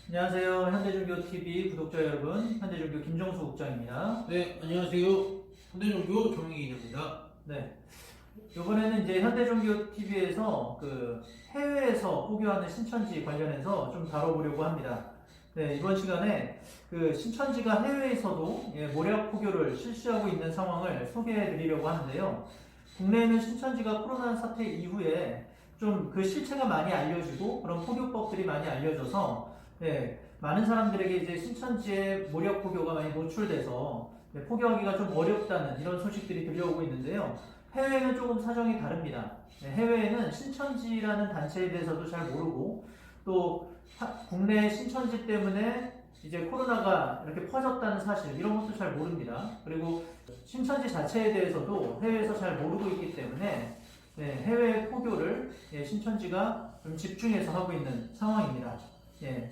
안녕하세요. 현대중교TV 구독자 여러분, 현대중교 김정수 국장입니다. 네, 안녕하세요. 현대종교 정의기입니다. 네, 이번에는 이제 현대중교TV에서 해외에서 포교하는 신천지 관련해서 좀 다뤄보려고 합니다. 네, 이번 시간에 그 신천지가 해외에서도 모략 포교를 실시하고 있는 상황을 소개해드리려고 하는데요. 국내에는 신천지가 코로나 사태 이후에 좀 그 실체가 많이 알려지고 그런 포교법들이 많이 알려져서 많은 사람들에게 이제 신천지의 모략 포교가 많이 노출돼서 포교하기가 좀 어렵다는 이런 소식들이 들려오고 있는데요. 해외는 조금 사정이 다릅니다. 해외에는 신천지라는 단체에 대해서도 잘 모르고 또 국내 신천지 때문에 이제 코로나가 이렇게 퍼졌다는 사실 이런 것도 잘 모릅니다. 그리고 신천지 자체에 대해서도 해외에서 잘 모르고 있기 때문에 해외 포교를 신천지가 좀 집중해서 하고 있는 상황입니다.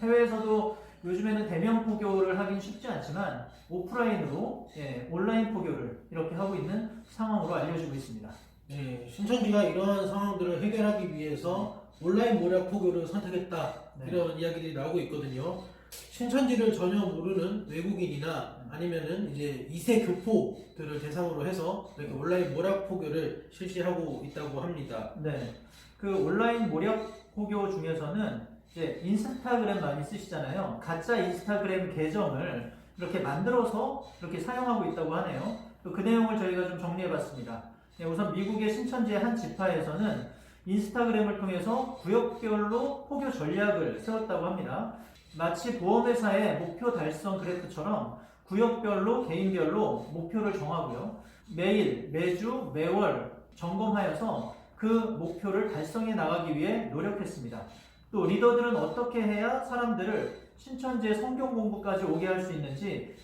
해외에서도 요즘에는 대면 포교를 하긴 쉽지 않지만 오프라인으로 온라인 포교를 이렇게 하고 있는 상황으로 알려지고 있습니다. 네, 신천지가 이러한 상황들을 해결하기 위해서 온라인 모략 포교를 선택했다. 이런 이야기들이 나오고 있거든요. 신천지를 전혀 모르는 외국인이나 아니면은 이제 2세 교포들을 대상으로 해서 이렇게 온라인 모략 포교를 실시하고 있다고 합니다. 네, 그 온라인 모략 포교 중에서는 이제 인스타그램 많이 쓰시잖아요. 가짜 인스타그램 계정을 이렇게 만들어서 이렇게 사용하고 있다고 하네요. 또 그 내용을 저희가 좀 정리해봤습니다. 우선 미국의 신천지의 한 지파에서는 인스타그램을 통해서 구역별로 포교 전략을 세웠다고 합니다. 마치 보험회사의 목표 달성 그래프처럼 구역별로 개인별로 목표를 정하고요. 매일, 매주, 매월 점검하여서 그 목표를 달성해 나가기 위해 노력했습니다. 또 리더들은 어떻게 해야 사람들을 신천지의 성경 공부까지 오게 할 수 있는지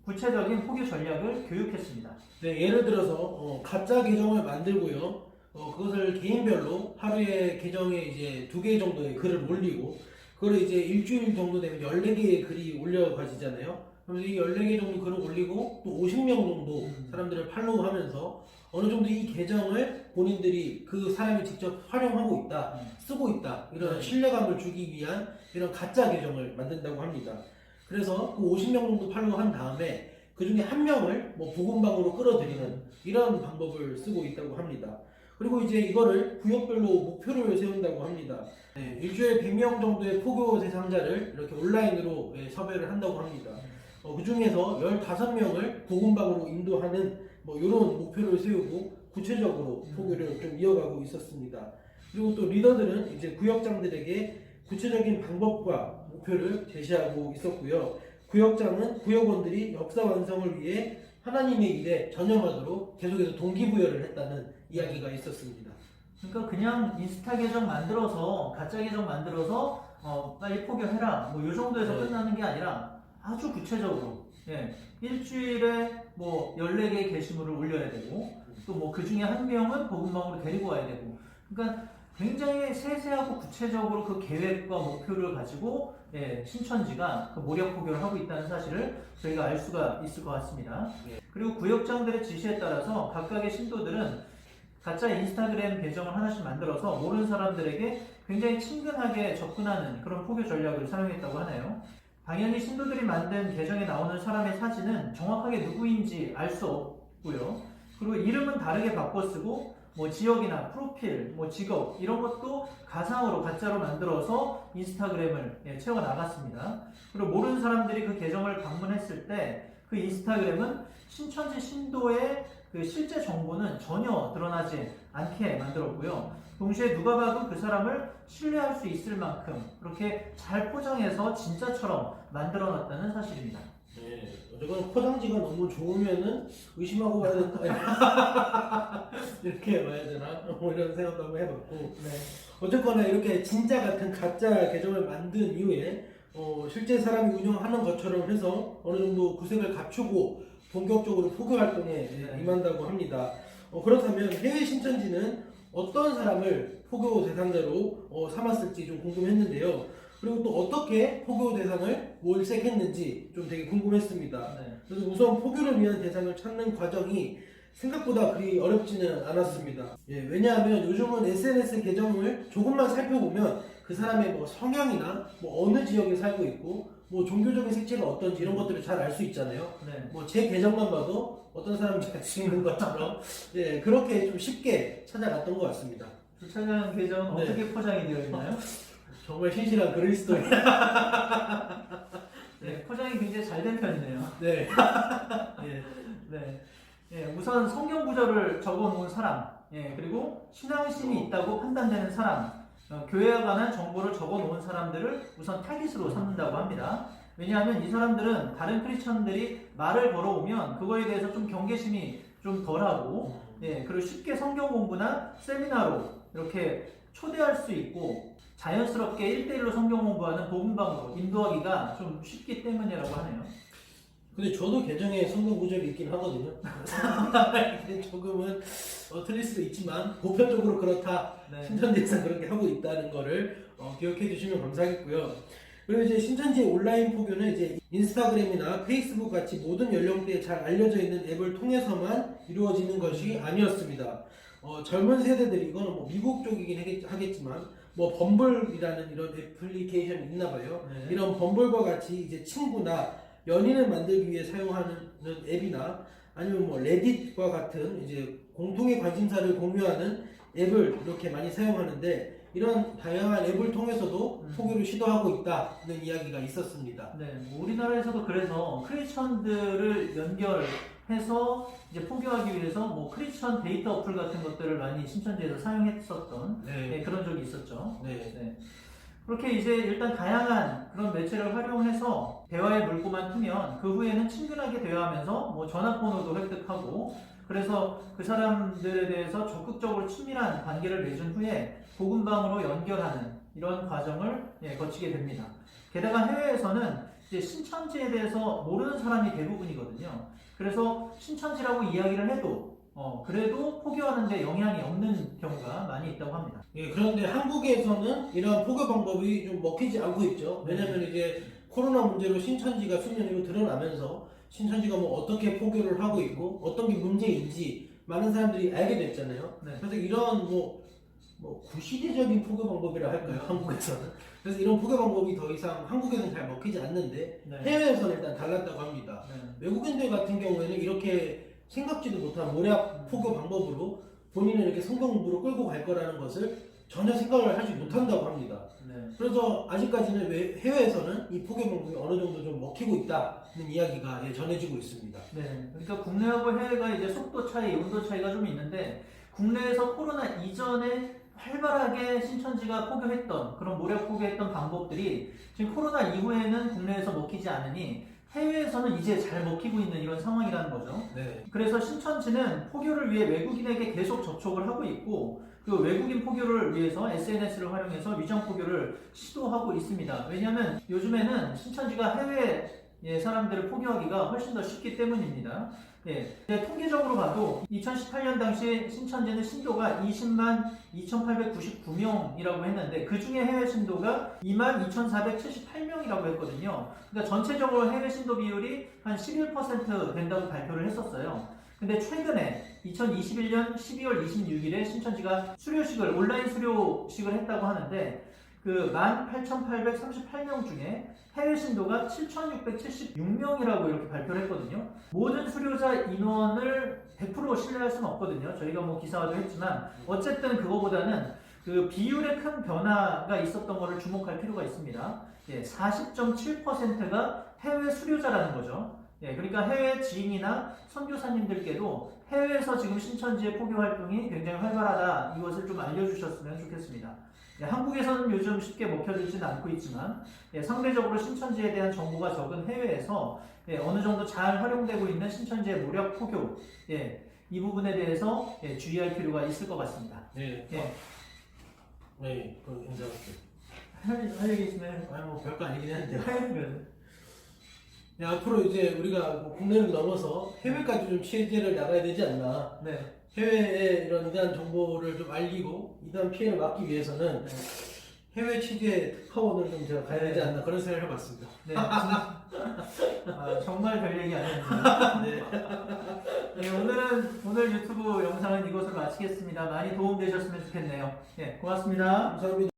구체적인 포교 전략을 교육했습니다. 네, 예를 들어서 가짜 계정을 만들고요. 그것을 개인별로 하루에 계정에 이제 2개 정도의 글을 올리고 그걸 이제 일주일 정도 되면 14개의 글이 올려가지잖아요. 그러면서 이 14개 정도 글을 올리고 또 50명 정도 사람들을 팔로우하면서 어느 정도 이 계정을 본인들이 그 사람이 직접 활용하고 있다, 쓰고 있다 이런 신뢰감을 주기 위한 이런 가짜 계정을 만든다고 합니다. 그래서 그 50명 정도 팔로우한 다음에 그 중에 한 명을 뭐 복음방으로 끌어들이는 이런 방법을 쓰고 있다고 합니다. 그리고 이제 이거를 구역별로 목표를 세운다고 합니다. 일주일에 100명 정도의 포교 대상자를 이렇게 온라인으로 섭외를 한다고 합니다. 그 중에서 15명을 복음방으로 인도하는 뭐 이런 목표를 세우고 구체적으로 포교를 좀 이어가고 있었습니다. 그리고 또 리더들은 이제 구역장들에게 구체적인 방법과 목표를 제시하고 있었고요. 구역장은 구역원들이 역사 완성을 위해 하나님의 일에 전념하도록 계속해서 동기부여를 했다는 이야기가 있었습니다. 그러니까 그냥 인스타 계정 만들어서 가짜 계정 만들어서 빨리 포교해라 뭐 이 정도에서 끝나는 게 아니라 아주 구체적으로 일주일에 뭐 14개의 게시물을 올려야 되고 또 뭐 그 중에 한 명은 복음방으로 데리고 와야 되고 그러니까 굉장히 세세하고 구체적으로 그 계획과 목표를 가지고 신천지가 그 모략 포교를 하고 있다는 사실을 저희가 알 수가 있을 것 같습니다. 그리고 구역장들의 지시에 따라서 각각의 신도들은 가짜 인스타그램 계정을 하나씩 만들어서 모르는 사람들에게 굉장히 친근하게 접근하는 그런 포교 전략을 사용했다고 하네요. 당연히 신도들이 만든 계정에 나오는 사람의 사진은 정확하게 누구인지 알 수 없고요. 그리고 이름은 다르게 바꿔 쓰고 뭐 지역이나 프로필, 뭐 직업 이런 것도 가상으로 가짜로 만들어서 인스타그램을 채워 나갔습니다. 그리고 모르는 사람들이 그 계정을 방문했을 때 그 인스타그램은 신천지 신도의 그 실제 정보는 전혀 드러나지 않게 만들었고요. 동시에 누가 봐도 그 사람을 신뢰할 수 있을 만큼 그렇게 잘 포장해서 진짜처럼 만들어놨다는 사실입니다. 네, 어쨌건 포장지가 너무 좋으면은 의심하고 봐야 된다. 이렇게 봐야 되나? 뭐 이런 생각도 한번 해봤고. 어쨌거나 이렇게 진짜 같은 가짜 계정을 만든 이후에 실제 사람이 운영하는 것처럼 해서 어느 정도 구색을 갖추고 본격적으로 포교 활동에 임한다고 합니다. 그렇다면 해외 신천지는 어떤 사람을 포교 대상자로 삼았을지 좀 궁금했는데요. 그리고 또 어떻게 포교 대상을 몰색했는지 좀 되게 궁금했습니다. 그래서 우선 포교를 위한 대상을 찾는 과정이 생각보다 그리 어렵지는 않았습니다. 왜냐하면 요즘은 SNS 계정을 조금만 살펴보면 그 사람의 뭐 성향이나 뭐 어느 지역에 살고 있고 뭐 종교적인 색채가 어떤지 이런 것들을 잘 알 수 있잖아요. 네. 뭐 제 계정만 봐도 어떤 사람이 잘 쓰는 것처럼 예, 그렇게 좀 쉽게 찾아갔던 것 같습니다. 주차장 계정 네. 어떻게 포장이 되어 있나요? 정말 신실한 그리스도인. 네, 포장이 굉장히 잘 된 편이네요. 네. 예. 네. 예, 우선 성경 구절을 적어 놓은 사람, 예, 그리고 신앙심이 있다고 판단되는 사람, 교회와 관한 정보를 적어 놓은 사람들을 우선 타깃으로 삼는다고 합니다. 왜냐하면 이 사람들은 다른 크리스천들이 말을 걸어오면 그거에 대해서 좀 경계심이 좀 덜하고, 예, 그리고 쉽게 성경 공부나 세미나로 이렇게 초대할 수 있고 자연스럽게 1대1로 성경 공부하는 복음방으로 인도하기가 좀 쉽기 때문이라고 하네요. 근데 저도 계정에 성경 구절이 있긴 하거든요. 조금은 틀릴 수도 있지만 보편적으로 그렇다. 네. 신천지에서 그렇게 하고 있다는 거를 기억해 주시면 감사하겠고요. 그리고 이제 신천지의 온라인 포교는 이제 인스타그램이나 페이스북 같이 모든 연령대에 잘 알려져 있는 앱을 통해서만 이루어지는 것이 아니었습니다. 젊은 세대들이 이거는 뭐 미국 쪽이긴 하겠지만 뭐 범블이라는 이런 애플리케이션이 있나 봐요. 네. 이런 범블과 같이 이제 친구나 연인을 만들기 위해 사용하는 앱이나 아니면 뭐 레딧과 같은 이제 공통의 관심사를 공유하는 앱을 이렇게 많이 사용하는데 이런 다양한 앱을 통해서도 포교를 시도하고 있다는 이야기가 있었습니다. 네, 뭐 우리나라에서도 그래서 크리스천들을 연결해서 이제 포교하기 위해서 뭐 크리스천 데이터 어플 같은 것들을 많이 신천지에서 사용했었던 네, 그런 적이 있었죠. 네. 네. 그렇게 이제 일단 다양한 그런 매체를 활용해서 대화의 물꼬만 트면 그 후에는 친근하게 대화하면서 뭐 전화번호도 획득하고 그래서 그 사람들에 대해서 적극적으로 친밀한 관계를 맺은 후에 복음방으로 연결하는 이런 과정을 거치게 됩니다. 게다가 해외에서는 이제 신천지에 대해서 모르는 사람이 대부분이거든요. 그래서 신천지라고 이야기를 해도 그래도 포교하는데 영향이 없는 경우가 많이 있다고 합니다. 예, 그런데 한국에서는 이러한 포교 방법이 좀 먹히지 않고 있죠. 왜냐면 이제 코로나 문제로 신천지가 수년 이후 드러나면서 신천지가 뭐 어떻게 포교를 하고 있고 어떤 게 문제인지 많은 사람들이 알게 됐잖아요. 네. 그래서 이런 뭐 구시대적인 포교 방법이라 할까요? 한국에서는. 그래서 이런 포교 방법이 더 이상 한국에서는 잘 먹히지 않는데 네. 해외에서는 일단 달랐다고 합니다. 네. 외국인들 같은 경우에는 이렇게 생각지도 못한 모략 포교 방법으로 본인은 이렇게 성경 공부로 끌고 갈 거라는 것을 전혀 생각을 하지 못한다고 합니다. 네. 그래서 아직까지는 해외에서는 이 포교 방법이 어느 정도 좀 먹히고 있다는 이야기가 전해지고 있습니다. 네. 그러니까 국내하고 해외가 이제 속도 차이, 온도 차이가 좀 있는데 국내에서 코로나 이전에 활발하게 신천지가 포교했던 그런 모략 포교했던 방법들이 지금 코로나 이후에는 국내에서 먹히지 않으니 해외에서는 이제 잘 먹히고 있는 이런 상황이라는 거죠. 네. 그래서 신천지는 포교를 위해 외국인에게 계속 접촉을 하고 있고 그 외국인 포교를 위해서 SNS를 활용해서 위장 포교를 시도하고 있습니다. 왜냐하면 요즘에는 신천지가 해외 사람들을 포교하기가 훨씬 더 쉽기 때문입니다. 예, 통계적으로 봐도 2018년 당시 신천지는 신도가 20만 2,899명이라고 했는데 그 중에 해외 신도가 2만 2,478명이라고 했거든요. 그러니까 전체적으로 해외 신도 비율이 한 11% 된다고 발표를 했었어요. 근데 최근에 2021년 12월 26일에 신천지가 수료식을 온라인 수료식을 했다고 하는데 그 18,838명 중에 해외 신도가 7,676명이라고 이렇게 발표를 했거든요. 모든 수료자 인원을 100% 신뢰할 수는 없거든요. 저희가 뭐 기사화도 했지만 어쨌든 그거보다는 그 비율의 큰 변화가 있었던 것을 주목할 필요가 있습니다. 40.7%가 해외 수료자라는 거죠. 그러니까 해외 지인이나 선교사님들께도 해외에서 지금 신천지의 포교 활동이 굉장히 활발하다 이것을 좀 알려주셨으면 좋겠습니다. 한국에서는 요즘 쉽게 먹혀지지는 않고 있지만 상대적으로 신천지에 대한 정보가 적은 해외에서 어느 정도 잘 활용되고 있는 신천지의 모략 포교 이 부분에 대해서 주의할 필요가 있을 것 같습니다. 네. 네, 그럼 인정할게요. 할 얘기 있으면 뭐 별거 아니긴 한데요. 하는 네, 앞으로 이제 우리가 뭐 국내를 넘어서 해외까지 좀 취재를 나가야 되지 않나. 네. 해외의 이런 이단 정보를 좀 알리고 이단 피해를 막기 위해서는 해외 취재 특파원을 좀 제가 가야 되지 않나 그런 생각을 해봤습니다. 네. 정말 별 얘기 아니었네요. 네, 오늘 유튜브 영상은 이것으로 마치겠습니다. 많이 도움되셨으면 좋겠네요. 고맙습니다. 감사합니다.